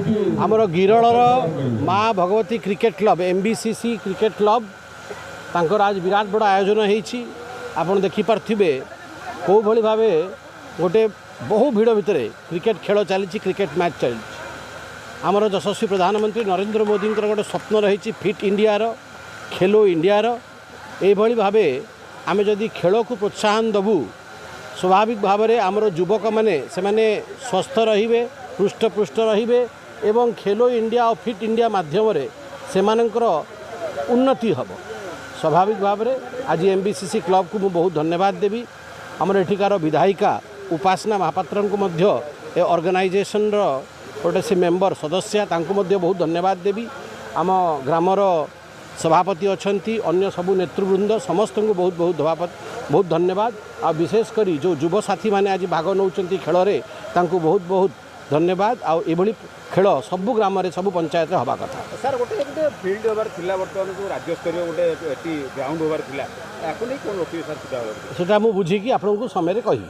आमर गिरड़र माँ Bhagwati cricket club MBCC cricket club तांकर आज विराट बड़ आयोजन होती आपड़ देखिपे कौ भली भाव गोटे बहु भिड़ भितर क्रिकेट खेल चली क्रिकेट मैच चली आमर यशस्वी प्रधानमंत्री नरेंद्र मोदी गोटे स्वप्न रही फिट इंडिया खेलो इंडिया यही भाव आम जदि खेल को प्रोत्साहन दबू स्वाभाविक भाव में आमर युवक मैंने से स्वस्थ रे हृष्टपुष्ट रे एवं खेलो इंडिया और फिट इंडिया माध्यम से उन्नति हम स्वाभाविक भाव में आज MBCC क्लब को बहुत धन्यवाद देवी आमर एठिकार विधायिका उपासना महापात्र को ऑर्गेनाइजेशन गोटे से मेंबर सदस्य बहुत धन्यवाद देवी आम ग्रामर सभापति अच्छी अन्य सबू नेतृवृंद समस्त को बहुत धन्यवाद आ विशेषकर जो युव साथी मैंने आज भाग नौ खेल में बहुत बहुत धन्यवाद आई खेल सबू ग्राम सबू पंचायत हवा कथा सर गोटे फील्ड होबार थिला बर्तमान जो राज्य स्तरीय गोटे ग्राउंड होबार थिला याकु नै कोन रखिबे सर सेटा मु बुझी कि आपन को समय रे कहि